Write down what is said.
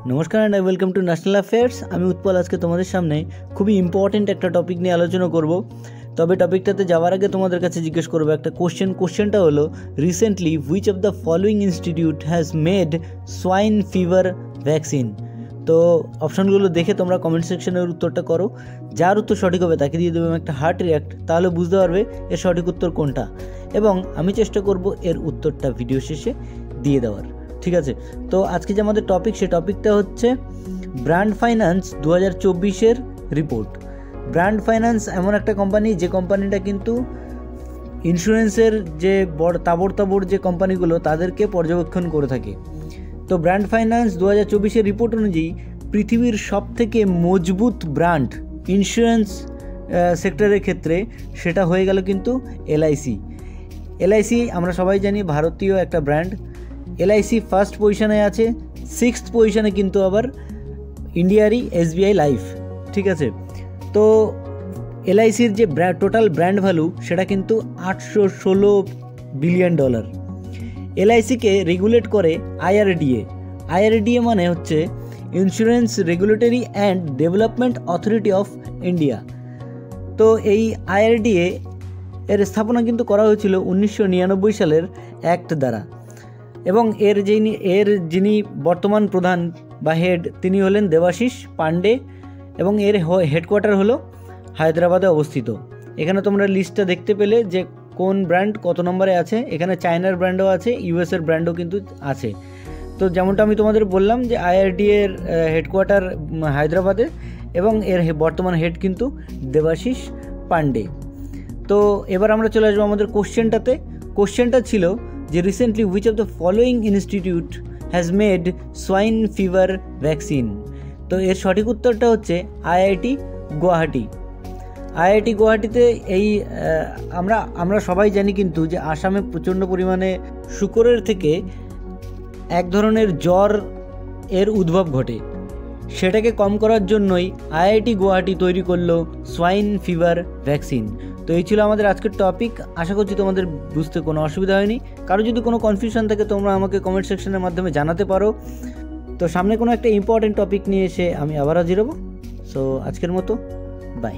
नमस्कार and welcome to national affairs. আমি উৎপল আজকে তোমাদের সামনে খুবই ইম্পর্টেন্ট একটা টপিক নিয়ে আলোচনা করব। তবে টপিকটাতে যাওয়ার আগে তোমাদের কাছে জিজ্ঞেস করব একটা কোশ্চেনটা হলো recently which of the following institute has made swine fever vaccine. তো অপশনগুলো দেখে তোমরা কমেন্ট সেকশনের উত্তরটা করো, যার উত্তর সঠিক হবে তাকে দিয়ে দেবো একটা হার্ট রিয়াক্ট, তাহলে বুঝতে পারবে এর সঠিক উত্তর কোনটা, এবং আমি চেষ্টা করব এর উত্তরটা ভিডিও শেষে দিয়ে দেওয়ার। ঠিক আছে, তো আজকে যে আমাদের টপিক সে টপিকটা হচ্ছে ব্র্যান্ড ফাইন্যান্স 2024-এর রিপোর্ট। ব্র্যান্ড ফাইন্যান্স এমন একটা কোম্পানি যে কোম্পানিটা কিন্তু ইন্স্যুরেন্সের যে বড় তাবড় যে কোম্পানিগুলো তাদেরকে পর্যবেক্ষণ করে থাকে। তো ব্র্যান্ড ফাইন্যান্স 2024-এর রিপোর্ট অনুযায়ী পৃথিবীর সবথেকে মজবুত ব্র্যান্ড ইন্স্যুরেন্স সেক্টরের ক্ষেত্রে সেটা হয়ে গেল কিন্তু এলআইসি। আমরা সবাই জানি ভারতীয় একটা ব্র্যান্ড। এলআইসি ফার্স্ট পজিশনে আছে, 6th পজিশনে কিন্তু আবার ইন্ডিয়ারই এসবিআই লাইফ। ঠিক আছে, তো এলআইসির যে টোটাল ব্র্যান্ড ভ্যালু সেটা কিন্তু $816 বিলিয়ন। এলআইসিকে রেগুলেট করে আইআরডিএ মানে হচ্ছে insurance regulatory and development authority of India. তো এই আইআরডিএ এর স্থাপনা কিন্তু করা হয়েছিল 1999 সালের অ্যাক্ট দ্বারা, এবং যিনি বর্তমান প্রধান বা হেড তিনি হলেন দেবাশিস পান্ডে, এবং এর হেডকোয়ার্টার হলো হায়দ্রাবাদে অবস্থিত। এখানে তোমরা লিস্টটা দেখতে পেলে যে কোন ব্র্যান্ড কত নম্বরে আছে। এখানে চায়নার ব্র্যান্ডও আছে, ইউএসের ব্র্যান্ডও কিন্তু আছে। তো যেমনটা আমি তোমাদের বললাম যে আইআরডিএ এর হেডকোয়ার্টার হায়দ্রাবাদে, এবং এর বর্তমান হেড কিন্তু দেবাশিস পান্ডে। তো এবার আমরা চলে আসবো আমাদের কোশ্চেনটা ছিল যে recently which of the following institute has made swine fever vaccine. তো এর সঠিক উত্তরটা হচ্ছে আইআইটি গুয়াহাটিতে এই আমরা সবাই জানি কিন্তু যে আসামে প্রচণ্ড পরিমাণে শুকরের থেকে এক ধরনের জ্বর এর উদ্ভব ঘটে। সেটাকে কম করার জন্যই আইআইটি গুয়াহাটি তৈরি করলো সোয়াইন ফিভার ভ্যাকসিন। তো এই ছিল আমাদের আজকের টপিক। আশা করছি তোমাদের বুঝতে কোনো অসুবিধা হয়নি। কারো যদি কোনো কনফিউশন থাকে তোমরা আমাকে কমেন্ট সেকশনের মাধ্যমে জানাতে পারো। তো সামনে কোনো একটা ইম্পর্টেন্ট টপিক নিয়ে এসে আমি আবার হাজির হব। সো আজকের মতো বাই।